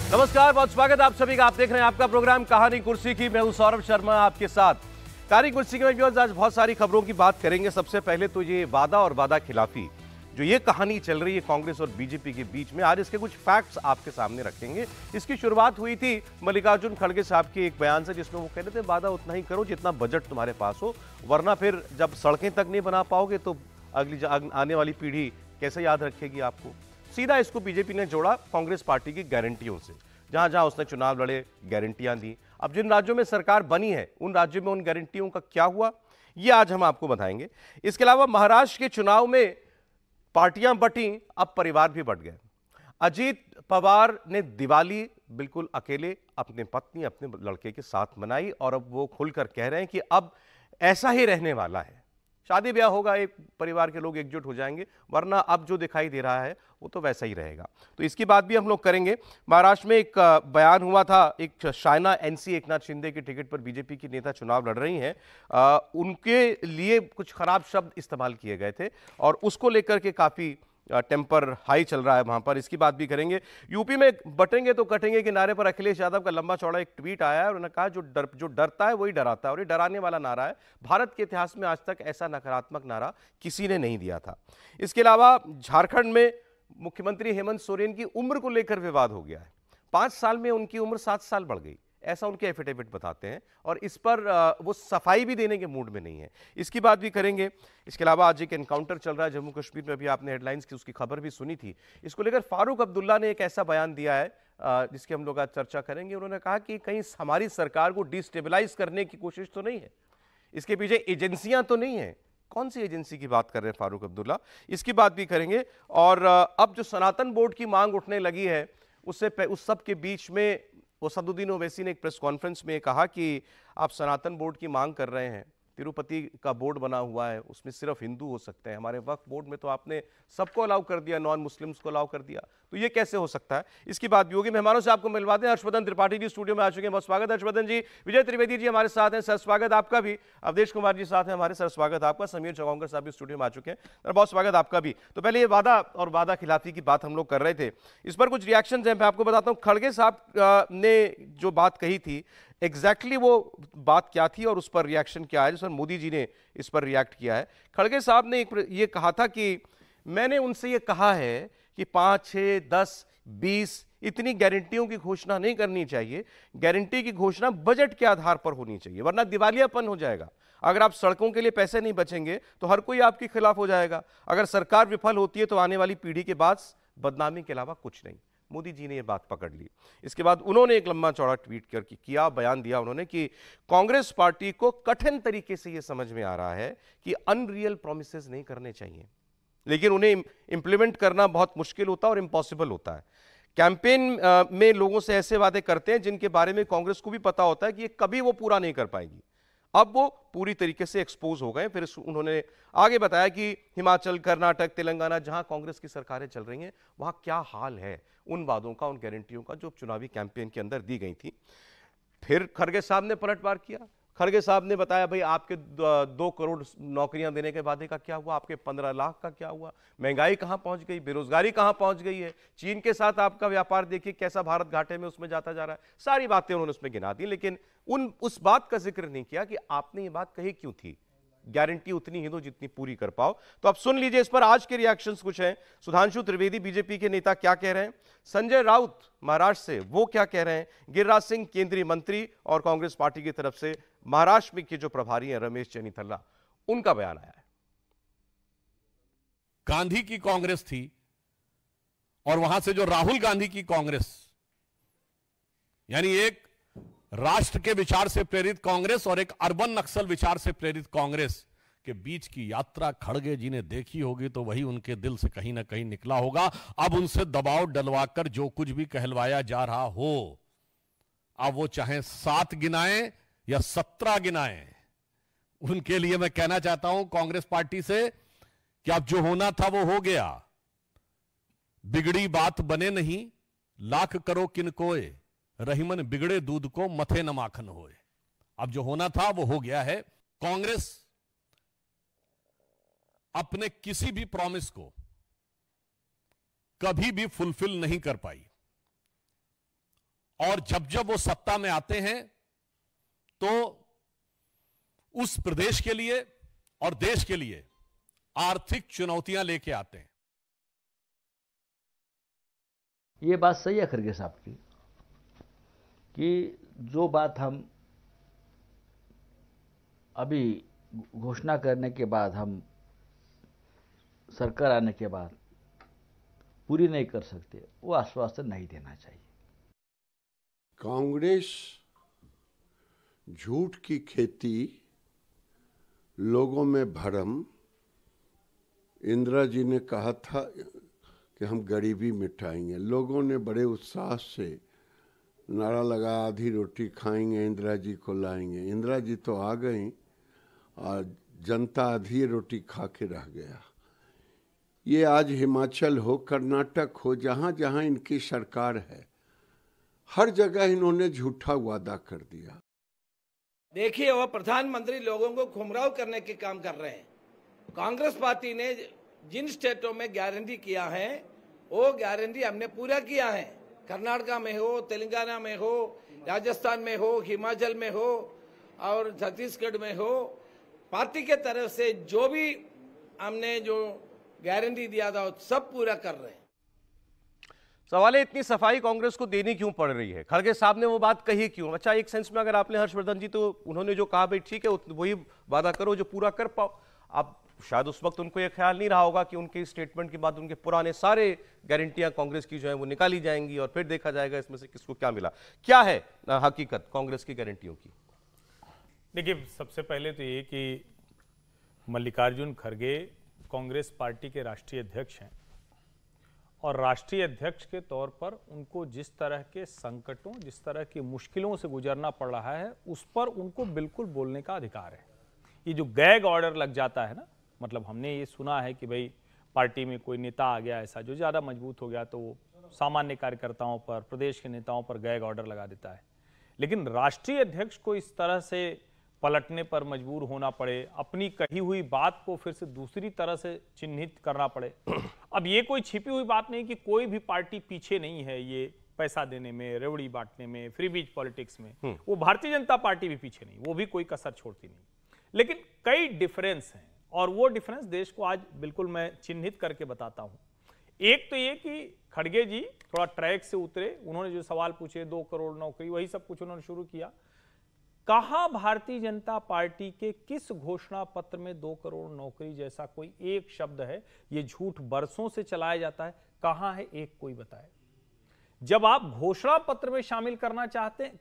नमस्कार, बहुत स्वागत आप सभी का। आप देख रहे हैं आपका प्रोग्राम कहानी कुर्सी की। मैं हूं सौरभ शर्मा आपके साथ। कहानी कुर्सी की में आज बहुत सारी खबरों की बात करेंगे। सबसे पहले तो ये वादा और वादा खिलाफी जो ये कहानी चल रही है कांग्रेस और बीजेपी के बीच में, आज इसके कुछ फैक्ट्स आपके सामने रखेंगे। इसकी शुरुआत हुई थी मल्लिकार्जुन खड़गे साहब के एक बयान से, जिसमें वो कह रहे थे वादा उतना ही करो जितना बजट तुम्हारे पास हो, वरना फिर जब सड़कें तक नहीं बना पाओगे तो अगली आने वाली पीढ़ी कैसे याद रखेगी आपको। सीधा इसको बीजेपी ने जोड़ा कांग्रेस पार्टी की गारंटियों से। जहां जहां उसने चुनाव लड़े, गारंटियां दी। अब जिन राज्यों में सरकार बनी है उन राज्यों में उन गारंटियों का क्या हुआ, ये आज हम आपको बताएंगे। इसके अलावा महाराष्ट्र के चुनाव में पार्टियां बटी, अब परिवार भी बट गए। अजीत पवार ने दिवाली बिल्कुल अकेले अपने पत्नी, अपने लड़के के साथ मनाई, और अब वो खुलकर कह रहे हैं कि अब ऐसा ही रहने वाला है। शादी ब्याह होगा, एक परिवार के लोग एकजुट हो जाएंगे, वरना अब जो दिखाई दे रहा है वो तो वैसा ही रहेगा। तो इसकी बात भी हम लोग करेंगे। महाराष्ट्र में एक बयान हुआ था, एक शायना एनसी एकनाथ शिंदे के टिकट पर बीजेपी की नेता चुनाव लड़ रही हैं, उनके लिए कुछ खराब शब्द इस्तेमाल किए गए थे और उसको लेकर के काफी टेम्पर हाई चल रहा है वहां पर। इसकी बात भी करेंगे। यूपी में बटेंगे तो कटेंगे के नारे पर अखिलेश यादव का लंबा चौड़ा एक ट्वीट आया है और उन्होंने कहा जो डरता है वही डराता है, और ये डराने वाला नारा है। भारत के इतिहास में आज तक ऐसा नकारात्मक नारा किसी ने नहीं दिया था। इसके अलावा झारखंड में मुख्यमंत्री हेमंत सोरेन की उम्र को लेकर विवाद हो गया है। 5 साल में उनकी उम्र 7 साल बढ़ गई, ऐसा उनके एफिडेविट बताते हैं, और इस पर वो सफाई भी देने के मूड में नहीं है। इसकी बात भी करेंगे। इसके अलावा आज एक एनकाउंटर चल रहा है जम्मू कश्मीर में, अभी आपने हेडलाइंस की उसकी खबर भी सुनी थी। इसको लेकर फारूक अब्दुल्ला ने एक ऐसा बयान दिया है जिसकी हम लोग आज चर्चा करेंगे। उन्होंने कहा कि कहीं हमारी सरकार को डिस्टेबलाइज करने की कोशिश तो नहीं है, इसके पीछे एजेंसियां तो नहीं है। कौन सी एजेंसी की बात कर रहे हैं फारूक अब्दुल्ला, इसकी बात भी करेंगे। और अब जो सनातन बोर्ड की मांग उठने लगी है, उस सब के बीच में असदुद्दीन ओवैसी ने एक प्रेस कॉन्फ्रेंस में कहा कि आप सनातन बोर्ड की मांग कर रहे हैं, तिरुपति का बोर्ड बना हुआ है, उसमें सिर्फ हिंदू हो सकते हैं, हमारे वक्फ बोर्ड में तो आपने सबको अलाउ कर दिया, नॉन मुस्लिम्स को अलाउ कर दिया, तो ये कैसे हो सकता है। इसकी बात भी होगी। मेहमानों से आपको मिलवाते हैं। हर्षवर्धन त्रिपाठी जी स्टूडियो में आ चुके हैं, बहुत स्वागत है हर्षवर्धन जी। विजय त्रिवेदी जी हमारे साथ हैं, सर स्वागत आपका भी। अवधेश कुमार जी साथ हैं हमारे, सर स्वागत आपका। समीर चौंकर साहब भी स्टूडियो में आ चुके हैं, सर बहुत स्वागत आपका भी। तो पहले ये वादा और वादा खिलाफी की बात हम लोग कर रहे थे, इस पर कुछ रिएक्शन है, मैं आपको बताता हूँ। खड़गे साहब ने जो बात कही थी, एग्जैक्टली वो बात क्या थी और उस पर रिएक्शन क्या है, जिस पर मोदी जी ने इस पर रिएक्ट किया है। खड़गे साहब ने ये कहा था कि मैंने उनसे ये कहा है कि 5, 6, 10, 20 इतनी गारंटियों की घोषणा नहीं करनी चाहिए। गारंटी की घोषणा बजट के आधार पर होनी चाहिए, वरना दिवालियापन हो जाएगा। अगर आप सड़कों के लिए पैसे नहीं बचेंगे तो हर कोई आपके खिलाफ हो जाएगा। अगर सरकार विफल होती है तो आने वाली पीढ़ी के बाद बदनामी के अलावा कुछ नहीं। मोदी जी ने यह बात पकड़ ली। इसके बाद उन्होंने एक लंबा चौड़ा ट्वीट करके किया, बयान दिया उन्होंने कि कांग्रेस पार्टी को कठिन तरीके से यह समझ में आ रहा है कि अनरियल प्रोमिसेस नहीं करने चाहिए, लेकिन उन्हें इंप्लीमेंट करना बहुत मुश्किल होता है और इम्पॉसिबल होता है। कैंपेन में लोगों से ऐसे वादे करते हैं जिनके बारे में कांग्रेस को भी पता होता है कि ये कभी वो पूरा नहीं कर पाएगी। अब वो पूरी तरीके से एक्सपोज हो गए। फिर उन्होंने आगे बताया कि हिमाचल, कर्नाटक, तेलंगाना, जहां कांग्रेस की सरकारें चल रही हैं, वहां क्या हाल है उन वादों का, उन गारंटियों का जो चुनावी कैंपेन के अंदर दी गई थी। फिर खड़गे साहब ने पलटवार किया। खड़गे साहब ने बताया, भाई आपके 2 करोड़ नौकरियां देने के वादे का क्या हुआ, आपके 15 लाख का क्या हुआ, महंगाई कहां पहुंच गई, बेरोजगारी कहां पहुंच गई है, चीन के साथ आपका व्यापार देखिए कैसा भारत घाटे में उसमें जाता जा रहा है। सारी बातें उन्होंने उसमें गिना दी, लेकिन उस बात का जिक्र नहीं किया कि आपने ये बात कही क्यों थी। गारंटी उतनी ही दो जितनी पूरी कर पाओ। तो अब सुन लीजिए, इस पर आज के रिएक्शंस कुछ हैं। सुधांशु त्रिवेदी बीजेपी के नेता क्या कह रहे हैं, संजय राउत महाराष्ट्र से वो क्या कह रहे हैं, गिरिराज सिंह केंद्रीय मंत्री और कांग्रेस पार्टी की तरफ से महाराष्ट्र में के जो प्रभारी हैं रमेश चेन्नीथल्ला, उनका बयान आया है। गांधी की कांग्रेस थी और वहां से जो राहुल गांधी की कांग्रेस, यानी एक राष्ट्र के विचार से प्रेरित कांग्रेस और एक अर्बन नक्सल विचार से प्रेरित कांग्रेस के बीच की यात्रा खड़गे जी ने देखी होगी तो वही उनके दिल से कहीं ना कहीं निकला होगा। अब उनसे दबाव डलवाकर जो कुछ भी कहलवाया जा रहा हो, अब वो चाहे 7 गिनाएं या 17 गिनाएं, उनके लिए मैं कहना चाहता हूं कांग्रेस पार्टी से कि अब जो होना था वो हो गया। बिगड़ी बात बने नहीं, लाख करो किन कोय, रहीमन बिगड़े दूध को मथे न माखन होए। अब जो होना था वो हो गया है। कांग्रेस अपने किसी भी प्रॉमिस को कभी भी फुलफिल नहीं कर पाई। और जब जब वो सत्ता में आते हैं तो उस प्रदेश के लिए और देश के लिए आर्थिक चुनौतियां लेके आते हैं। ये बात सही है खड़गे साहब की कि जो बात हम अभी घोषणा करने के बाद, हम सरकार आने के बाद पूरी नहीं कर सकते, वो आश्वासन नहीं देना चाहिए। कांग्रेस झूठ की खेती, लोगों में भरम। इंदिरा जी ने कहा था कि हम गरीबी मिटाएंगे, लोगों ने बड़े उत्साह से नारा लगा, आधी रोटी खाएंगे, इंदिरा जी को लाएंगे। इंदिरा जी तो आ गई और जनता आधी रोटी खा के रह गया। ये आज हिमाचल हो, कर्नाटक हो, जहाँ जहाँ इनकी सरकार है, हर जगह इन्होंने झूठा वादा कर दिया। देखिए, वो प्रधानमंत्री लोगों को गुमराह करने के काम कर रहे हैं। कांग्रेस पार्टी ने जिन स्टेटों में गारंटी किया है, वो गारंटी हमने पूरा किया है। कर्नाटका में हो, तेलंगाना में हो, राजस्थान में हो, हिमाचल में हो और छत्तीसगढ़ में हो, पार्टी के तरफ से जो भी हमने जो गारंटी दिया था सब पूरा कर रहे हैं। सवाल है, इतनी सफाई कांग्रेस को देनी क्यों पड़ रही है? खड़गे साहब ने वो बात कही क्यों? अच्छा, एक सेंस में अगर आपने हर्षवर्धन जी, तो उन्होंने जो कहा भाई ठीक है, वही वादा करो जो पूरा कर पाओ। अब शायद उस वक्त उनको ये ख्याल नहीं रहा होगा कि उनके स्टेटमेंट के बाद उनके पुराने सारे गारंटियां कांग्रेस की जो है वो निकाली जाएंगी और फिर देखा जाएगा इसमें से किसको क्या मिला। क्या है हकीकत कांग्रेस की गारंटियों की? देखिए, सबसे पहले तो ये कि मल्लिकार्जुन खड़गे कांग्रेस पार्टी के राष्ट्रीय अध्यक्ष हैं और राष्ट्रीय अध्यक्ष के तौर पर उनको जिस तरह के संकटों, जिस तरह की मुश्किलों से गुजरना पड़ रहा है, उस पर उनको बिल्कुल बोलने का अधिकार है। ये जो गैग ऑर्डर लग जाता है ना, मतलब हमने ये सुना है कि भाई पार्टी में कोई नेता आ गया ऐसा जो ज़्यादा मजबूत हो गया तो वो सामान्य कार्यकर्ताओं पर, प्रदेश के नेताओं पर गैग ऑर्डर लगा देता है। लेकिन राष्ट्रीय अध्यक्ष को इस तरह से पलटने पर मजबूर होना पड़े, अपनी कही हुई बात को फिर से दूसरी तरह से चिन्हित करना पड़े। अब ये कोई छिपी हुई बात नहीं कि कोई भी पार्टी पीछे नहीं है ये पैसा देने में, रेवड़ी बांटने में, फ्री बीज पॉलिटिक्स में। वो भारतीय जनता पार्टी भी पीछे नहीं, वो भी कोई कसर छोड़ती नहीं। लेकिन कई डिफरेंस हैं और वो डिफरेंस देश को आज बिल्कुल मैं चिन्हित करके बताता हूं। एक तो ये कि खड़गे जी थोड़ा ट्रैक से उतरे, उन्होंने जो सवाल पूछे 2 करोड़ नौकरी, वही सब कुछ उन्होंने शुरू किया। कहां भारतीय जनता पार्टी के किस घोषणा पत्र में 2 करोड़ नौकरी जैसा कोई एक शब्द है? ये झूठ बरसों से चलाया जाता है, कहां है एक कोई बताए। जब आप घोषणा पत्र में शामिल करना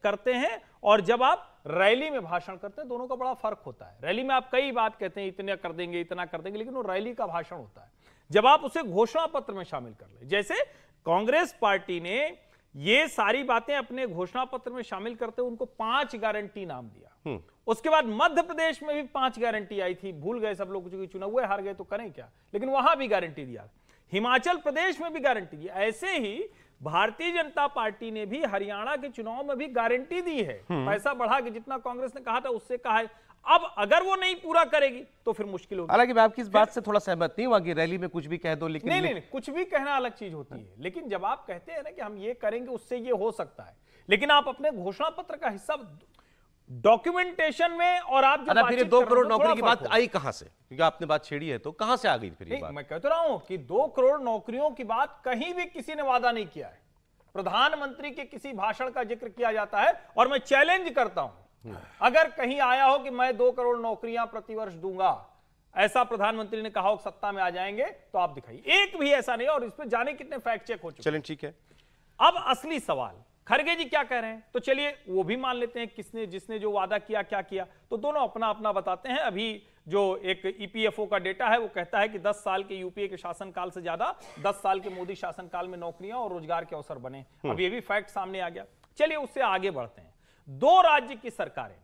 करते हैं और जब आप रैली में भाषण करते हैं, दोनों का बड़ा फर्क होता है। रैली में आप कई बात कहते हैं, इतना कर देंगे, इतना कर देंगे, लेकिन वो रैली का भाषण होता है। जब आप उसे घोषणा पत्र में शामिल कर ले, जैसे कांग्रेस पार्टी ने ये सारी बातें अपने घोषणा पत्र में शामिल करते हुए उनको 5 गारंटी नाम दिया। उसके बाद मध्य प्रदेश में भी 5 गारंटी आई थी, भूल गए सब लोग, क्योंकि चुनाव हुए, हार गए तो करें क्या, लेकिन वहां भी गारंटी दिया। हिमाचल प्रदेश में भी गारंटी दी। ऐसे ही भारतीय जनता पार्टी ने भी हरियाणा के चुनाव में भी गारंटी दी है, पैसा बढ़ा के जितना कांग्रेस ने कहा था उससे कहा है। अब अगर वो नहीं पूरा करेगी तो फिर मुश्किल होगी। हालांकि मैं आपकी इस बात से थोड़ा सहमत नहीं हुआ कि रैली में कुछ भी कह दो, लेकिन नहीं, कुछ भी कहना अलग चीज होती है, लेकिन जब आप कहते हैं ना कि हम ये करेंगे उससे ये हो सकता है, लेकिन आप अपने घोषणा पत्र का हिस्सा डॉक्यूमेंटेशन में और आप जो फिर 2 करोड़ नौकरी की बात आई कहां से? क्योंकि आपने बात छेड़ी है तो कहां से आ गई फिर ये बात? मैं कहता रहा हूं कि 2 करोड़ नौकरियों की बात कहीं भी किसी ने वादा नहीं किया है। प्रधानमंत्री के किसी भाषण का जिक्र किया जाता है और मैं चैलेंज करता हूं, अगर कहीं आया हो कि मैं 2 करोड़ नौकरियां प्रतिवर्ष दूंगा, ऐसा प्रधानमंत्री ने कहा हो सत्ता में आ जाएंगे, तो आप दिखाइए। एक भी ऐसा नहीं, और इस पे जाने कितने फैक्ट चेक हो चुके। चलें, ठीक है। अब असली सवाल, खड़गे जी क्या कह रहे हैं, तो चलिए वो भी मान लेते हैं किसने जिसने जो वादा किया क्या किया, तो दोनों अपना अपना बताते हैं। अभी जो एक ईपीएफओ का डेटा है वो कहता है कि 10 साल के यूपीए के शासनकाल से ज्यादा 10 साल के मोदी शासनकाल में नौकरियां और रोजगार के अवसर बने। अब ये भी फैक्ट सामने आ गया। चलिए उससे आगे बढ़ते हैं। 2 राज्य की सरकारें,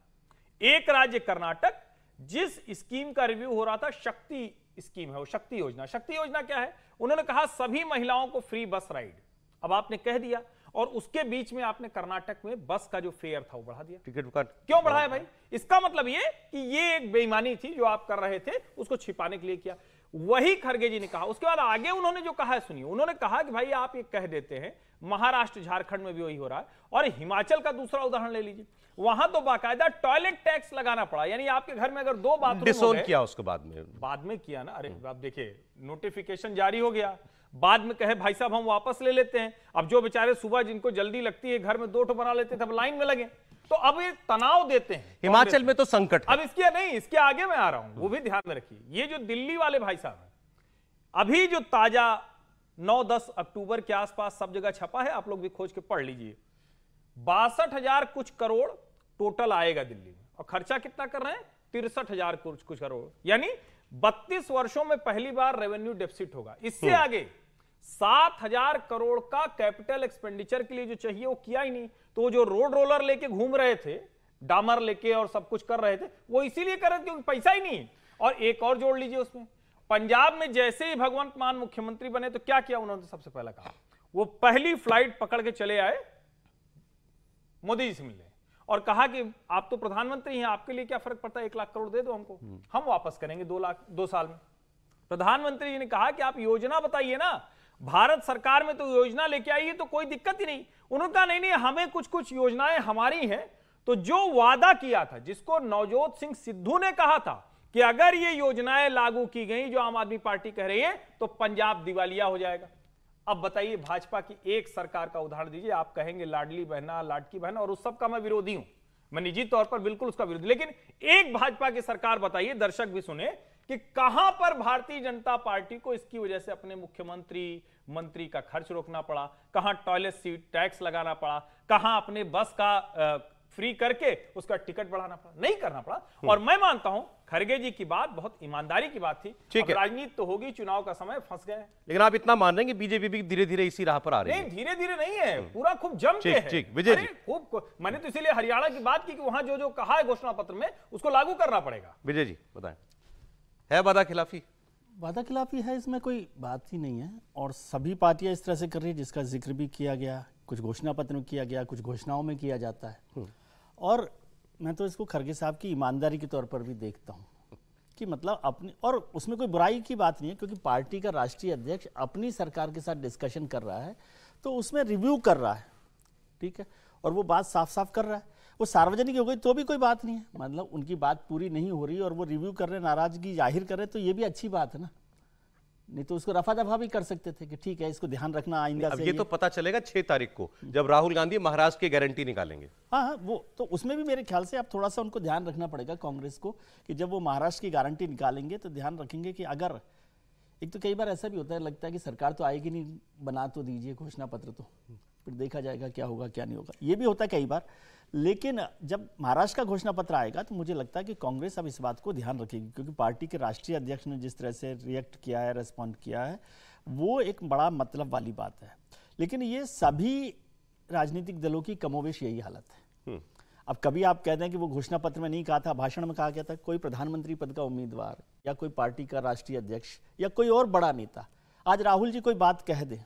एक राज्य कर्नाटक, जिस स्कीम का रिव्यू हो रहा था, शक्ति स्कीम है वो, शक्ति योजना। शक्ति योजना क्या है? उन्होंने कहा सभी महिलाओं को फ्री बस राइड। अब आपने कह दिया, और उसके बीच में आपने कर्नाटक में बस का जो फेयर था वो बढ़ा दिया। टिकट का क्यों बढ़ाया भाई? इसका मतलब ये कि ये एक बेईमानी थी जो आप कर रहे थे, उसको छिपाने के लिए किया। वही खड़गे जी ने कहा। उसके बाद आगे उन्होंने जो कहा है सुनिए, उन्होंने कहा कि भाई आप ये कह देते हैं महाराष्ट्र झारखंड में भी वही हो रहा है, और हिमाचल का दूसरा उदाहरण ले लीजिए, वहां तो बाकायदा टॉयलेट टैक्स लगाना पड़ा। यानी आपके घर में अगर 2 बाथरूम डिसोन किया उसके बाद में किया ना। अरे आप देखिए, नोटिफिकेशन जारी हो गया, बाद में कहे भाई साहब हम वापस ले लेते हैं। अब जो बेचारे सुबह जिनको जल्दी लगती है घर में 2 बना लेते थे, अब लाइन में लगे, तो अब ये तनाव देते हैं। हिमाचल में तो संकट है। अब इसके आगे मैं आ रहा हूं, वो भी ध्यान में रखिए। ये जो दिल्ली वाले भाई साहब हैं, अभी जो ताजा 9-10 अक्टूबर के आसपास सब जगह छपा है, आप लोग भी खोज के पढ़ लीजिए, 62,000 कुछ करोड़ टोटल आएगा दिल्ली में, और खर्चा कितना कर रहे हैं? 63,000 कुछ करोड़। यानी 32 वर्षों में पहली बार रेवेन्यू डेफिसिट होगा। इससे आगे 7,000 करोड़ का कैपिटल एक्सपेंडिचर के लिए जो चाहिए वो किया ही नहीं। तो जो रोड रोलर लेके घूम रहे थे, डामर लेके और सब कुछ कर रहे थे, वो इसीलिए कर रहे थे क्योंकि पैसा ही नहीं। और एक और जोड़ लीजिए उसमें, पंजाब में जैसे ही भगवंत मान मुख्यमंत्री बने तो क्या किया उन्होंने? सबसे पहला कहा, वो पहली फ्लाइट पकड़ के चले आए मोदी जी से मिलने और कहा कि आप तो प्रधानमंत्री हैं, आपके लिए क्या फर्क पड़ता है, 1 लाख करोड़ दे दो हमको, हम वापस करेंगे 2 साल में। प्रधानमंत्री जी ने कहा कि आप योजना बताइए ना, भारत सरकार में तो योजना लेके आई है तो कोई दिक्कत ही नहीं। उन्होंने कहा नहीं, हमें कुछ योजनाएं हमारी हैं। तो जो वादा किया था, जिसको नवजोत सिंह सिद्धू ने कहा था कि अगर ये योजनाएं लागू की गई जो आम आदमी पार्टी कह रही है, तो पंजाब दिवालिया हो जाएगा। अब बताइए, भाजपा की एक सरकार का उदाहरण दीजिए। आप कहेंगे लाडली बहना, लाडकी बहना, और उस सब का मैं विरोधी हूं, मैं निजी तौर पर बिल्कुल उसका विरोधी, लेकिन एक भाजपा की सरकार बताइए, दर्शक भी सुने, कि कहां पर भारतीय जनता पार्टी को इसकी वजह से अपने मुख्यमंत्री मंत्री का खर्च रोकना पड़ा, कहां टॉयलेट सीट टैक्स लगाना पड़ा, कहां अपने बस का फ्री करके उसका टिकट बढ़ाना पड़ा? नहीं करना पड़ा। और मैं मानता हूं खड़गे जी की बात बहुत ईमानदारी की बात थी। ठीक है, राजनीति तो होगी, चुनाव का समय, फंस गए। लेकिन आप इतना मान रहे हैं कि बीजेपी भी धीरे धीरे इसी राह पर आ रही है? नहीं, धीरे धीरे नहीं है, पूरा खूब जम के है। ठीक, विजय जी, खूब। मैंने तो इसीलिए हरियाणा की बात की कि वहां जो कहा है घोषणा पत्र में, उसको लागू करना पड़ेगा। विजय जी बताएं, है वादा खिलाफी? वादा खिलाफी है, इसमें कोई बात ही नहीं है। और सभी पार्टियां इस तरह से कर रही है, जिसका जिक्र भी किया गया, कुछ घोषणा पत्र में किया गया, कुछ घोषणाओं में किया जाता है। और मैं तो इसको खड़गे साहब की ईमानदारी के तौर पर भी देखता हूँ कि मतलब अपनी, और उसमें कोई बुराई की बात नहीं है, क्योंकि पार्टी का राष्ट्रीय अध्यक्ष अपनी सरकार के साथ डिस्कशन कर रहा है, तो उसमें रिव्यू कर रहा है, ठीक है, और वो बात साफ साफ कर रहा है। वो सार्वजनिक हो गई तो भी कोई बात नहीं है, मतलब उनकी बात पूरी नहीं हो रही और वो रिव्यू कर रहे, नाराजगी जाहिर कर रहे, तो ये भी अच्छी बात है ना। नहीं तो उसको रफा दफा भी कर सकते थे कि ठीक है, इसको ध्यान रखना आइंदा से। ये तो पता चलेगा 6 तारीख को, जब राहुल गांधी महाराष्ट्र की गारंटी निकालेंगे। हाँ, वो तो उसमें भी मेरे ख्याल से अब थोड़ा सा उनको ध्यान रखना पड़ेगा कांग्रेस को, कि जब वो महाराष्ट्र की गारंटी निकालेंगे तो ध्यान रखेंगे कि अगर, एक तो कई बार ऐसा भी होता है, लगता है कि सरकार तो आएगी नहीं, बना तो दीजिए घोषणा पत्र, तो फिर देखा जाएगा क्या होगा क्या नहीं होगा, ये भी होता है कई बार। लेकिन जब महाराष्ट्र का घोषणा पत्र आएगा तो मुझे लगता है कि कांग्रेस अब इस बात को ध्यान रखेगी, क्योंकि पार्टी के राष्ट्रीय अध्यक्ष ने जिस तरह से रिएक्ट किया है, रेस्पॉन्ड किया है, वो एक बड़ा मतलब वाली बात है। लेकिन ये सभी राजनीतिक दलों की कमोवेश यही हालत है। अब कभी आप कहते हैं कि वो घोषणा पत्र में नहीं कहा था, भाषण में कहा गया था, कोई प्रधानमंत्री पद का उम्मीदवार या कोई पार्टी का राष्ट्रीय अध्यक्ष या कोई और बड़ा नेता, आज राहुल जी कोई बात कह दे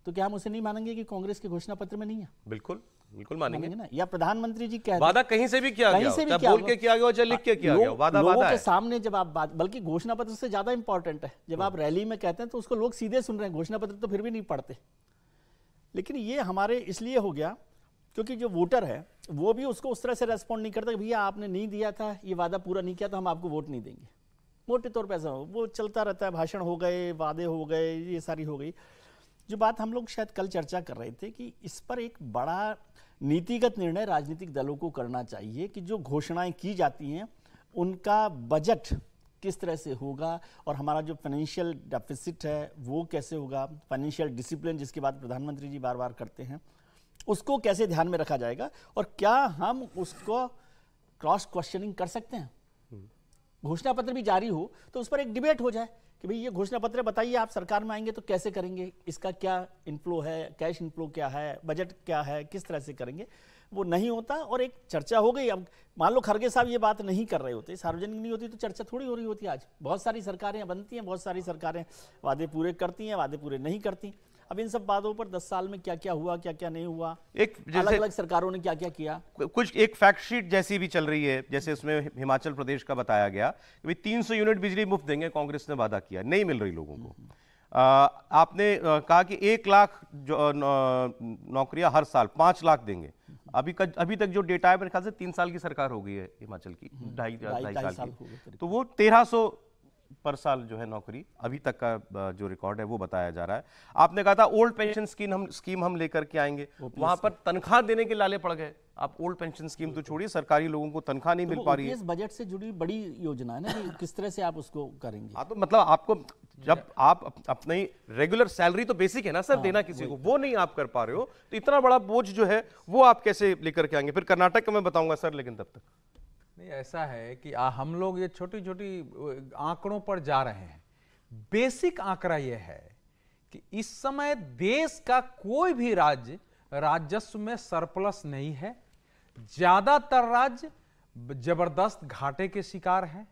तो क्या हम उसे नहीं मानेंगे कि कांग्रेस के घोषणा पत्र में नहीं है? बिल्कुल बिल्कुल मानेंगे ना। या प्रधानमंत्री जी कह वादा कहीं से भी किया गया, चाहे बोल के किया गया, चाहे लिख के किया गया, वादा लोगों वादा के है। सामने जब आप बात, बल्कि घोषणा पत्र से ज्यादा इंपॉर्टेंट है, जब आप रैली में कहते हैं तो उसको लोग सीधे सुन रहे हैं, घोषणा पत्र तो फिर भी नहीं पढ़ते। लेकिन ये हमारे इसलिए हो गया क्योंकि जो वोटर है वो भी उसको उस तरह से रेस्पॉन्ड नहीं करता कि भैया आपने नहीं दिया था, ये वादा पूरा नहीं किया तो हम आपको वोट नहीं देंगे। मोटे तौर पर ऐसा वो चलता रहता है, भाषण हो गए, वादे हो गए, ये सारी हो गई। जो बात हम लोग शायद कल चर्चा कर रहे थे कि इस पर एक बड़ा नीतिगत निर्णय राजनीतिक दलों को करना चाहिए कि जो घोषणाएं की जाती हैं उनका बजट किस तरह से होगा और हमारा जो फाइनेंशियल डेफिसिट है वो कैसे होगा, फाइनेंशियल डिसिप्लिन जिसकी बात प्रधानमंत्री जी बार बार करते हैं, उसको कैसे ध्यान में रखा जाएगा और क्या हम उसको क्रॉस क्वेश्चनिंग कर सकते हैं। घोषणा पत्र भी जारी हो तो उस पर एक डिबेट हो जाए कि भाई ये घोषणा पत्र बताइए, आप सरकार में आएंगे तो कैसे करेंगे, इसका क्या इनफ्लो है, कैश इनफ्लो क्या है, बजट क्या है, किस तरह से करेंगे। वो नहीं होता और एक चर्चा हो गई। अब मान लो खड़गे साहब ये बात नहीं कर रहे होते, सार्वजनिक नहीं होती तो चर्चा थोड़ी हो रही होती। आज बहुत सारी सरकारें बनती हैं, बहुत सारी सरकारें वादे पूरे करती हैं, वादे पूरे नहीं करती। अब इन सब बातों पर 10 साल में क्या क्या हुआ, क्या क्या नहीं हुआ, एक अलग अलग सरकारों ने क्या क्या किया, कुछ एक फैक्ट शीट जैसी भी चल रही है, जैसे उसमें हिमाचल प्रदेश का बताया गया कि भाई 300 यूनिट बिजली मुफ्त देंगे, कांग्रेस ने वादा किया, नहीं मिल रही लोगों को। आपने कहा कि 1 लाख नौकरियां हर साल, 5 लाख देंगे। अभी तक जो डेटा है मेरे ख्याल से 3 साल की सरकार हो गई है हिमाचल की, ढाई साल की, तो वो 1300 पर साल जो है नौकरी अभी तक का जो रिकॉर्ड है वो बताया जा रहा है। आपने कहा था ओल्ड पेंशन स्कीम हम लेकर के आएंगे, वहां पर तनख्वाह देने के लाले पड़ गए। आप ओल्ड पेंशन स्कीम तो छोड़िए, सरकारी लोगों को तनख्वाह नहीं मिल पा रही है। इस बजट से जुड़ी बड़ी योजना है ना, कि किस तरह से आप उसको करेंगे। हाँ, तो मतलब आपको जब आप अपनी रेगुलर सैलरी तो बेसिक है ना सर, देना किसी को, वो नहीं आप कर पा रहे हो, तो इतना बड़ा बोझ जो है वो आप कैसे लेकर के आएंगे? फिर कर्नाटक का मैं बताऊंगा सर, लेकिन तब तक नहीं, ऐसा है कि हम लोग ये छोटी छोटी आंकड़ों पर जा रहे हैं। बेसिक आंकड़ा ये है कि इस समय देश का कोई भी राज्य राजस्व में सरप्लस नहीं है। ज्यादातर राज्य जबरदस्त घाटे के शिकार हैं।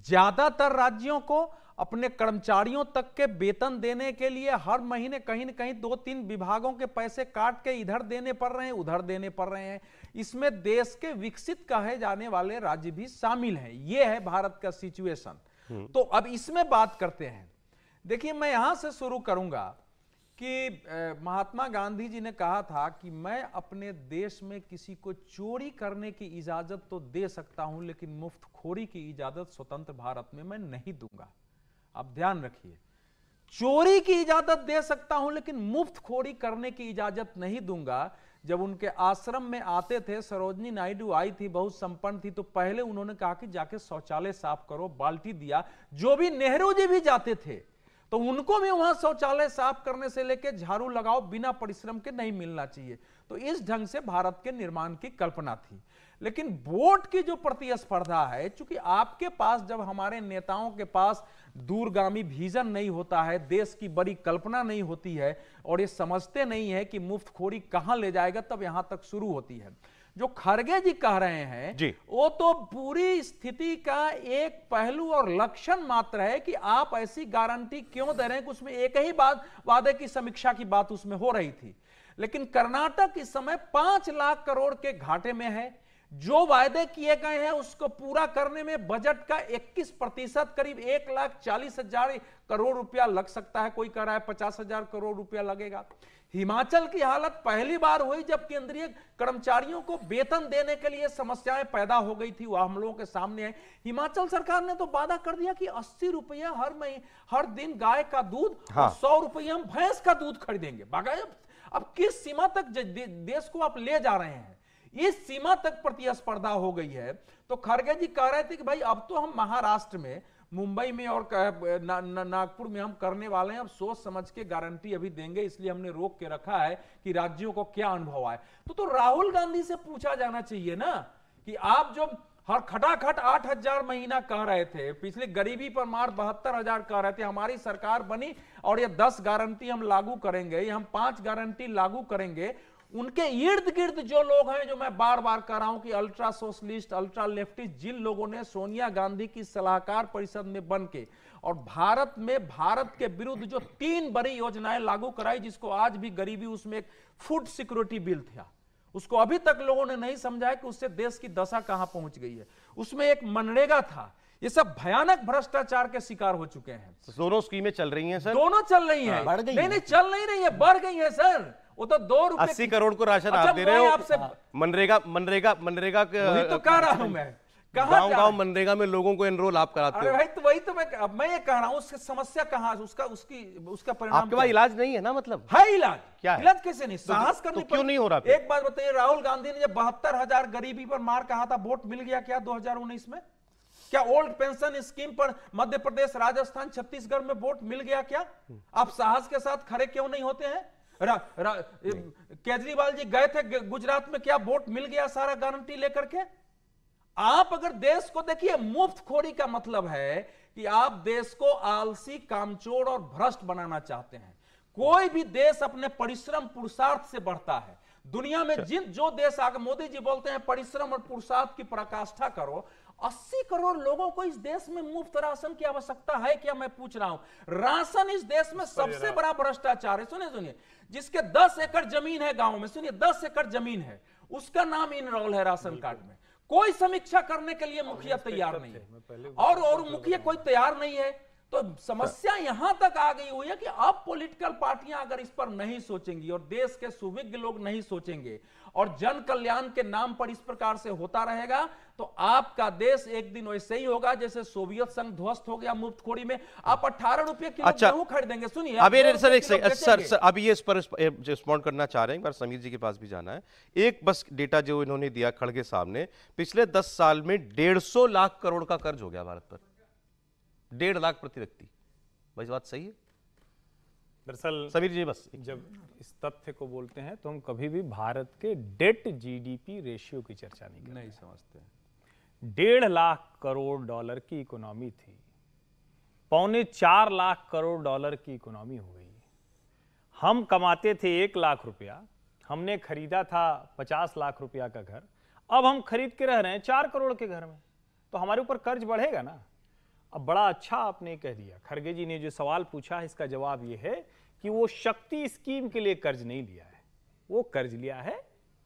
ज्यादातर राज्यों को अपने कर्मचारियों तक के वेतन देने के लिए हर महीने कहीं न कहीं 2-3 विभागों के पैसे काट के इधर देने पड़ रहे हैं, उधर देने पड़ रहे हैं। इसमें देश के विकसित कहे जाने वाले राज्य भी शामिल हैं। यह है भारत का सिचुएशन। तो अब इसमें बात करते हैं। देखिए, मैं यहां से शुरू करूंगा कि महात्मा गांधी जी ने कहा था कि मैं अपने देश में किसी को चोरी करने की इजाजत तो दे सकता हूं, लेकिन मुफ्तखोरी की इजाजत स्वतंत्र भारत में मैं नहीं दूंगा। आप ध्यान रखिए, चोरी की इजाजत दे सकता हूं लेकिन मुफ्तखोरी करने की इजाजत नहीं दूंगा। जब उनके आश्रम में आते थे, सरोजनी नायडू आई थी, बहुत संपन्न थी, तो पहले उन्होंने कहा कि जाके शौचालय साफ करो, बाल्टी दिया। जो भी नेहरू जी भी जाते थे तो उनको भी वहां शौचालय साफ करने से लेके झाड़ू लगाओ बिना परिश्रम के नहीं मिलना चाहिए। तो इस ढंग से भारत के निर्माण की कल्पना थी। लेकिन वोट की जो प्रतिस्पर्धा है, चूंकि आपके पास, जब हमारे नेताओं के पास दूरगामी विजन नहीं होता है, देश की बड़ी कल्पना नहीं होती है और ये समझते नहीं है कि मुफ्तखोरी कहां ले जाएगा, तब यहां तक शुरू होती है। जो खड़गे जी कह रहे हैं जी, वो तो पूरी स्थिति का एक पहलू और लक्षण मात्र है कि आप ऐसी गारंटी क्यों दे रहे हैं कि उसमें एक ही बात, वादे की समीक्षा की बात उसमें हो रही थी। लेकिन कर्नाटक इस समय 5 लाख करोड़ के घाटे में है। जो वायदे किए गए हैं उसको पूरा करने में बजट का 21% करीब 1,40,000 करोड़ रुपया लग सकता है। कोई कह रहा है 50,000 करोड़ रुपया लगेगा। हिमाचल की हालत पहली बार हुई जब केंद्रीय कर्मचारियों को वेतन देने के लिए समस्याएं पैदा हो गई थी, वो हम लोगों के सामने है। हिमाचल सरकार ने तो वादा कर दिया कि 80 रुपया हर दिन गाय का दूध, हाँ, 100 रुपया हम भैंस का दूध खरीदेंगे। अब किस सीमा तक देश को आप ले जा रहे हैं? इस सीमा तक प्रतिस्पर्धा हो गई है। तो खड़गे जी कह रहे थे कि भाई अब तो हम महाराष्ट्र में, मुंबई में और नागपुर में हम करने वाले हैं, अब सोच समझ के गारंटी अभी देंगे, इसलिए हमने रोक के रखा है कि राज्यों को क्या अनुभव आए। तो राहुल गांधी से पूछा जाना चाहिए ना कि आप जो हर खटाखट 8,000 महीना कह रहे थे, पिछले गरीबी पर मार 72,000 कह रहे थे, हमारी सरकार बनी और ये 10 गारंटी हम लागू करेंगे, ये हम 5 गारंटी लागू करेंगे। उनके इर्द गिर्द जो लोग हैं, जो मैं बार बार कह रहा हूं कि अल्ट्रा सोशलिस्ट, अल्ट्रा लेफ्टिस्ट, जिन लोगों ने सोनिया गांधी की सलाहकार परिषद में बन के और भारत के विरुद्ध जो 3 बड़ी योजनाएं लागू कराई, जिसको आज भी गरीबी, उसमें एक फूड सिक्योरिटी बिल था, उसको अभी तक लोगों ने नहीं समझा है कि उससे देश की दशा कहां पहुंच गई है। उसमें एक मनरेगा था। ये सब भयानक भ्रष्टाचार के शिकार हो चुके हैं। दोनों स्कीमें चल रही हैं सर? दोनों चल रही हैं। नहीं, चल नहीं रही है, बढ़ गई है सर। वो तो 2 रुपए 80 करोड़ को राशन आप दे रहे हो। आपसे मनरेगा तो कह रहा हूं मैं, गांव मनरेगा में लोगों को एनरोल आप कराते हो। भाई तो वही तो मैं ये कह रहा हूं, उसकी समस्या कहां, उसका परिणाम आपके पास इलाज नहीं है ना? मतलब है इलाज, क्या है? इलाज कैसे नहीं? साहस करने क्यों नहीं हो रहा? एक बात बताइए, राहुल गांधी ने जब 72,000 गरीबी पर मार कहा था, वोट मिल गया क्या 2019 में? क्या ओल्ड पेंशन स्कीम पर मध्य प्रदेश, राजस्थान, छत्तीसगढ़ में वोट मिल गया क्या? आप साहस के साथ खड़े क्यों नहीं होते हैं? केजरीवाल जी गए थे गुजरात में, क्या वोट मिल गया सारा गारंटी लेकर के? आप अगर देश को देखिए, मुफ्तखोरी का मतलब है कि आप देश को आलसी, कामचोर और भ्रष्ट बनाना चाहते हैं। कोई भी देश अपने परिश्रम पुरुषार्थ से बढ़ता है। दुनिया में जो देश आगे, मोदी जी बोलते हैं परिश्रम और पुरुषार्थ की पराकाष्ठा करो, 80 करोड़ लोगों को इस देश में मुफ्त राशन की आवश्यकता है क्या? मैं पूछ रहा हूं। राशन इस देश में सबसे बड़ा भ्रष्टाचार है। सुनिए सुनिए, जिसके 10 एकड़ जमीन है गांव में, सुनिए 10 एकड़ जमीन है, उसका नाम इनरोल है राशन कार्ड में, कोई समीक्षा करने के लिए मुखिया तैयार नहीं है, और मुखिया कोई तैयार नहीं है। तो समस्या यहां तक आ गई हुई है कि अब पॉलिटिकल पार्टियां अगर इस पर नहीं सोचेंगी और देश के सुविज्ञ लोग नहीं सोचेंगे और जन कल्याण के नाम पर इस प्रकार से होता रहेगा, तो आपका देश एक दिन वैसे ही होगा जैसे सोवियत संघ ध्वस्त हो गया मुफ्तखोरी में। आप 18 रुपए किलो गेहूं खरीदेंगे। सुनिए अभी सर सर अभी ये इस पर रिस्पॉन्ड करना चाह रहे हैं, एक बार समीर जी के पास भी जाना है। एक बस डेटा जो इन्होंने दिया खड़गे सामने, पिछले 10 साल में 150 लाख करोड़ का कर्ज हो गया भारत पर, 1.5 लाख प्रति व्यक्ति। भाई बात सही है? दरअसल समीर जी बस जब इस तथ्य को बोलते हैं तो हम कभी भी भारत के डेट जीडीपी रेशियो की चर्चा नहीं समझते। 1.5 लाख करोड़ डॉलर की इकोनॉमी थी, 3.25 लाख करोड़ डॉलर की इकोनॉमी हो गई। हम कमाते थे 1 लाख रुपया, हमने खरीदा था 50 लाख रुपया का घर, अब हम खरीद के रह रहे हैं 4 करोड़ के घर में, तो हमारे ऊपर कर्ज बढ़ेगा ना। अब बड़ा अच्छा आपने कह दिया, खड़गे जी ने जो सवाल पूछा है इसका जवाब यह है कि वो शक्ति स्कीम के लिए कर्ज नहीं लिया है, वो कर्ज लिया है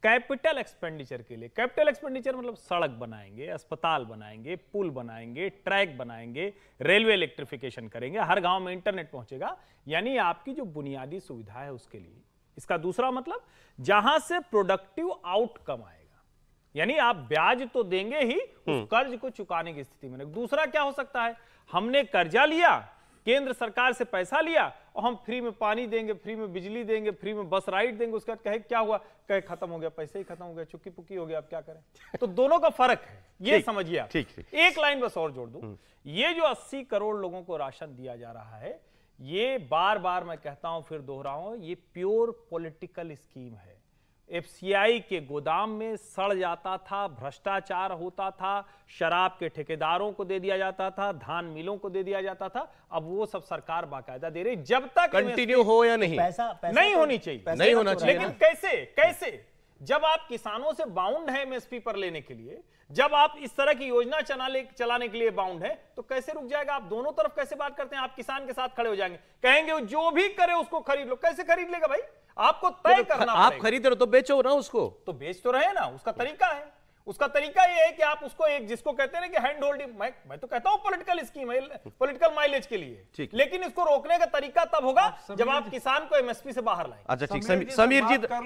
कैपिटल एक्सपेंडिचर के लिए। कैपिटल एक्सपेंडिचर मतलब सड़क बनाएंगे, अस्पताल बनाएंगे, पुल बनाएंगे, ट्रैक बनाएंगे, रेलवे इलेक्ट्रिफिकेशन करेंगे, हर गांव में इंटरनेट पहुंचेगा, यानी आपकी जो बुनियादी सुविधा है उसके लिए। इसका दूसरा मतलब जहां से प्रोडक्टिव आउटकम आएगा, यानी आप ब्याज तो देंगे ही उस कर्ज को चुकाने की स्थिति में। दूसरा क्या हो सकता है, हमने कर्जा लिया, केंद्र सरकार से पैसा लिया और हम फ्री में पानी देंगे, फ्री में बिजली देंगे, फ्री में बस राइड देंगे, उसके बाद कहे क्या हुआ, कहे खत्म हो गया, पैसे ही खत्म हो गया, चुक्की पुक्की हो गया, अब क्या करें। तो दोनों का फर्क है, ये समझिए आप। एक लाइन बस और जोड़ दूं, ये जो 80 करोड़ लोगों को राशन दिया जा रहा है, ये बार बार मैं कहता हूं, फिर दोहराऊं, ये प्योर पॉलिटिकल स्कीम है। एफसीआई के गोदाम में सड़ जाता था, भ्रष्टाचार होता था, शराब के ठेकेदारों को दे दिया जाता था, धान मिलों को दे दिया जाता था, अब वो सब सरकार बाकायदा दे रही। जब तक कंटिन्यू हो या नहीं, पैसा नहीं होनी चाहिए, नहीं होना चाहिए, लेकिन कैसे जब आप किसानों से बाउंड है एमएसपी पर लेने के लिए, जब आप इस तरह की योजना चलाने के लिए बाउंड है, तो कैसे रुक जाएगा? आप दोनों तरफ कैसे बात करते हैं? आप किसान के साथ खड़े हो जाएंगे, कहेंगे जो भी करे उसको खरीद लो। कैसे खरीद लेगा भाई? आपको तय करना, आप खरीद रहे हो तो बेचो ना उसको, तो बेच तो रहे ना, उसका तरीका है। उसका तरीका यह है कि आप उसको एक, जिसको कहते हैं ना कि हैंड होल्डिंग, मैं तो कहता हूं पॉलिटिकल स्कीम है, पॉलिटिकल माइलेज के लिए, लेकिन इसको रोकने का तरीका तब होगा जब आप किसान को एमएसपी से बाहर लाएंगे। अच्छा ठीक,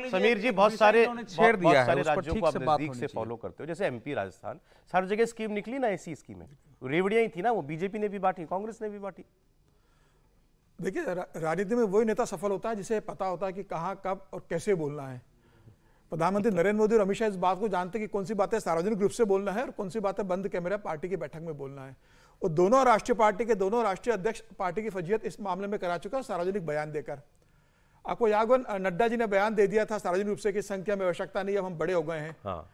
समीर जी बहुत सारे राज्यों को आप नजदीक से फॉलो करते हो, जैसे एमपी, राजस्थान, हर जगह स्कीम निकली ना, ऐसी स्कीमें रेवड़ियां ही थी ना, वो बीजेपी ने भी बांटी, कांग्रेस ने भी बांटी। देखिए, राजनीति में वही नेता सफल होता है जिसे पता होता है कि कहां, कब और कैसे बोलना है। प्रधानमंत्री नरेंद्र मोदी और अमित शाह इस बात को जानते हैं कि कौन सी बातें सार्वजनिक रूप से बोलना है और कौन सी बातें बंद कैमरा पार्टी की बैठक में बोलना है। और दोनों राष्ट्रीय पार्टी के दोनों राष्ट्रीय अध्यक्ष पार्टी की फजीहत इस मामले में करा चुका, सार्वजनिक बयान देकर। आपको याद होगा, नड्डा जी ने बयान दे दिया था सार्वजनिक रूप से कि संख्या में आवश्यकता नहीं, अब हम बड़े हो गए हैं। हाँ।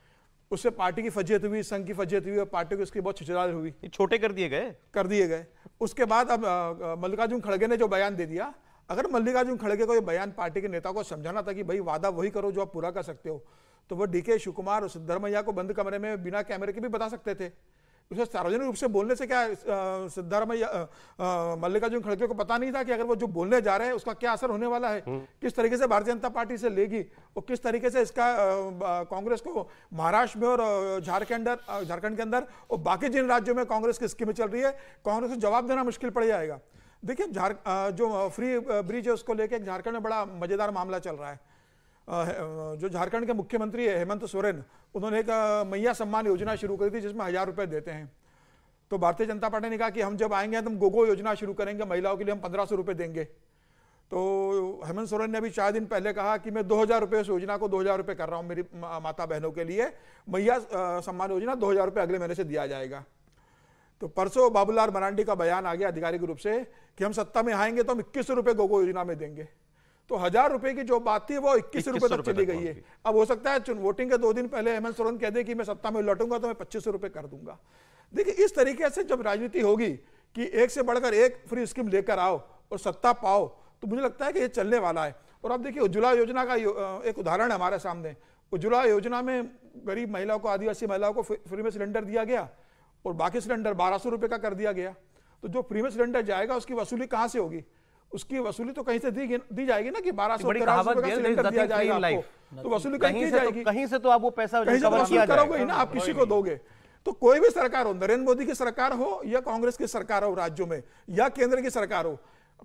उससे पार्टी की फजीहत हुई, संघ की फजीहत हुई और पार्टी को इसकी बहुत छिछराहट हुई, छोटे कर दिए गए। उसके बाद अब मल्लिकार्जुन खड़गे ने जो बयान दे दिया, अगर मल्लिकार्जुन खड़गे को ये बयान पार्टी के नेता को समझाना था कि भाई वादा वही करो जो आप पूरा कर सकते हो, तो वो डीके शिवकुमार और सिद्धारमैया को बंद कमरे में बिना कैमरे के भी बता सकते थे। उसे सार्वजनिक रूप से बोलने से क्या सिद्धारमैया, मल्लिकार्जुन खड़गे को पता नहीं था कि अगर वो जो बोलने जा रहे हैं उसका क्या असर होने वाला है, किस तरीके से भारतीय जनता पार्टी से लेगी और किस तरीके से इसका कांग्रेस को महाराष्ट्र में और झारखंड के अंदर और बाकी जिन राज्यों में कांग्रेस की स्कीमें चल रही है, कांग्रेस को जवाब देना मुश्किल पड़ जाएगा। देखिए, जो फ्री ब्रिज है उसको लेकर झारखंड में बड़ा मजेदार मामला चल रहा है। जो झारखंड के मुख्यमंत्री है हेमंत सोरेन, उन्होंने एक मैया सम्मान योजना शुरू करी थी जिसमें 1000 रुपए देते हैं। तो भारतीय जनता पार्टी ने कहा कि हम जब आएंगे तो हम गोगो योजना शुरू करेंगे, महिलाओं के लिए हम 1500 रुपए देंगे। तो हेमंत सोरेन ने अभी 4 दिन पहले कहा कि मैं 2000 रुपये उस योजना को 2000 रुपये कर रहा हूँ मेरी माता बहनों के लिए, मैया सम्मान योजना 2000 रुपये अगले महीने से दिया जाएगा। तो परसों बाबूलाल मरांडी का बयान आ गया आधिकारिक रूप से कि हम सत्ता में आएंगे तो हम 2100 रुपये गोगो योजना में देंगे। तो 1000 रुपए की जो बात थी वो 21 रुपए तक चली गई है। अब हो सकता है वोटिंग के 2 दिन पहले हेमंत सोरेन कह दे कि मैं सत्ता में लौटूंगा तो मैं 2500 रुपए कर दूंगा। देखिए, इस तरीके से जब राजनीति होगी कि एक से बढ़कर एक फ्री स्कीम लेकर आओ और सत्ता पाओ, तो मुझे लगता है कि ये चलने वाला है। और अब देखिए, उज्ज्वला योजना का एक उदाहरण है हमारे सामने। उज्ज्वला योजना में गरीब महिलाओं को, आदिवासी महिलाओं को फ्री में सिलेंडर दिया गया और बाकी सिलेंडर 1200 रुपये का कर दिया गया, तो जो फ्री में सिलेंडर जाएगा उसकी वसूली कहाँ से होगी? उसकी वसूली तो कहीं से दी जाएगी ना कि 1200 का सिलेंडर दिया जाएगा आपको, तो वसूली कहीं से जाएगी, कहीं से तो आप वो पैसा वसूल करोगे ही ना, आप किसी को दोगे। तो कोई भी सरकार हो, नरेंद्र मोदी की सरकार हो या कांग्रेस की सरकार हो राज्यों में या केंद्र की सरकार हो,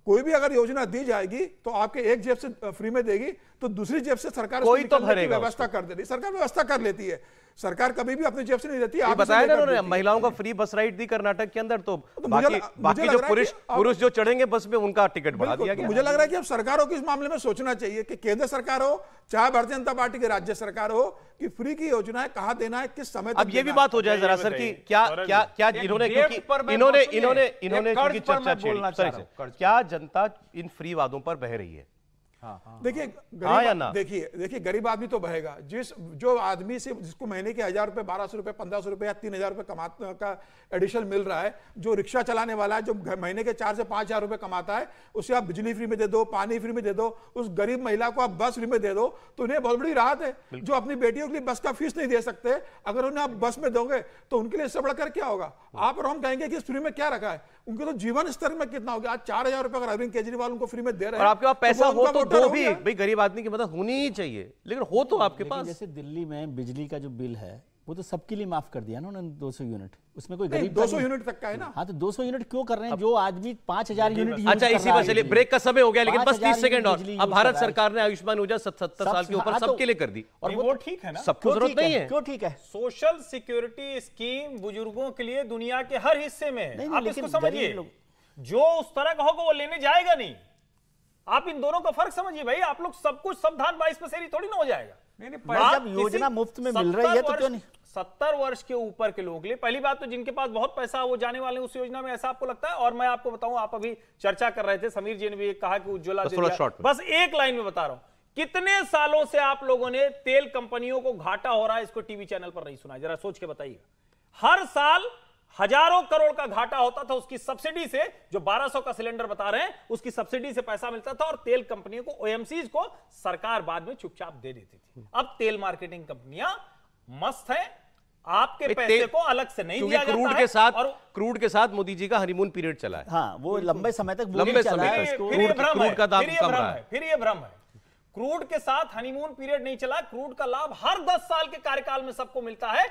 कोई भी अगर योजना दी जाएगी तो आपके एक जेब से फ्री में देगी तो दूसरी जेब से सरकार कोई तो भरेगा, व्यवस्था कर देती, सरकार व्यवस्था कर लेती है। सरकार कभी भी अपनी जेब से नहीं देती। आप बताया ना उन्होंने, महिलाओं का फ्री बस राइड दी कर्नाटक के अंदर, तो बाकी जो पुरुष जो चढ़ेंगे बस में उनका टिकट बढ़ा दिया गया। मुझे लग रहा है कि अब सरकारों को इस मामले में सोचना चाहिए कि केंद्र सरकार हो चाहे भारतीय जनता पार्टी की राज्य सरकार हो, कि फ्री की योजनाएं कहाँ देना है, किस समय। अब ये भी बात हो जाए जरा सर कि क्या इन्होंने चर्चा छेड़ी, क्या जनता इन फ्री वादों पर बह रही है? देखिए देखिए गरीब आदमी तो बहेगा। जो आदमी से जिसको महीने के 1000 रुपए, 1200 रुपए, 1500 रुपए या 3000 रुपए कमाने का एडिशनल मिल रहा है, जो रिक्शा चलाने वाला है जो महीने के 4 से 5000 रुपए कमाता है, उसे आप बिजली फ्री में दे दो, पानी फ्री में दे दो, उस गरीब महिला को आप बस फ्री में दे दो, तो उन्हें बहुत बड़ी राहत है। जो अपनी बेटियों के लिए बस का फीस नहीं दे सकते, अगर उन्हें आप बस में दोगे तो उनके लिए इससे बढ़कर क्या होगा? आप और हम कहेंगे कि इस फ्री में क्या रखा है, उनके तो जीवन स्तर में कितना हो गया। आज 4000 रुपए अगर अरविंद केजरीवाल उनको फ्री में दे रहे हैं, और आपके पास पैसा हो तो दो भी, भाई गरीब आदमी की मदद होनी ही चाहिए, लेकिन हो तो आपके पास। जैसे दिल्ली में बिजली का जो बिल है वो तो सबके लिए माफ कर दिया ना उन्होंने, 200 यूनिट, उसमें कोई गरीब 200 यूनिट तक का है ना। हाँ, तो 200 यूनिट क्यों कर रहे हैं? जो आदमी 5000 यूनिट। अच्छा, इसी पर चलिए, ब्रेक का समय हो गया, लेकिन बस 30 सेकंड और। अब भारत सरकार ने आयुष्मान योजना 70 साल के ऊपर सबके लिए कर दी, और वो ठीक है ना, सबको जरूरत नहीं है। क्यों ठीक है? सोशल सिक्योरिटी स्कीम बुजुर्गों के लिए दुनिया के हर हिस्से में है, आप इसको समझिए। जो उस तरह का होगा वो लेने जाएगा नहीं। आप इन दोनों का फर्क समझिए भाई। आप लोग सब कुछ सावधान 22% थोड़ी ना हो जाएगा। जब योजना मुफ्त में मिल रही है तो क्यों नहीं? 70 वर्ष के ऊपर के लोगों के लिए, पहली बात तो जिनके पास बहुत पैसा वो जाने वाले हैं उस योजना में, ऐसा आपको लगता है? और मैं आपको बताऊं, आप अभी चर्चा कर रहे थे, समीर जी ने भी कहा कि उज्ज्वला दे दिया। बस एक लाइन में बता रहा हूं, कितने सालों से आप लोगों ने तेल कंपनियों को घाटा हो रहा है, इसको टीवी चैनल पर नहीं सुना? जरा सोच के बताइएगा। हर साल हजारों करोड़ का घाटा होता था, उसकी सब्सिडी से, जो 1200 का सिलेंडर बता रहे हैं, उसकी सब्सिडी से पैसा मिलता था, और तेल कंपनियों को, ओएमसीज को सरकार बाद में चुपचाप दे देती थी। अब तेल मार्केटिंग कंपनियां मस्त हैं, आपके पैसे को अलग से नहीं दिया जाता है। और क्रूड के साथ मोदी जी का हनीमून पीरियड चला है। हाँ, वो लंबे समय तक लंबे समय क्रूड का दाम कम रहा है। फिर ये भ्रम है, क्रूड के साथ हनीमून पीरियड नहीं चला। क्रूड का लाभ हर 10 साल के कार्यकाल में सबको मिलता है।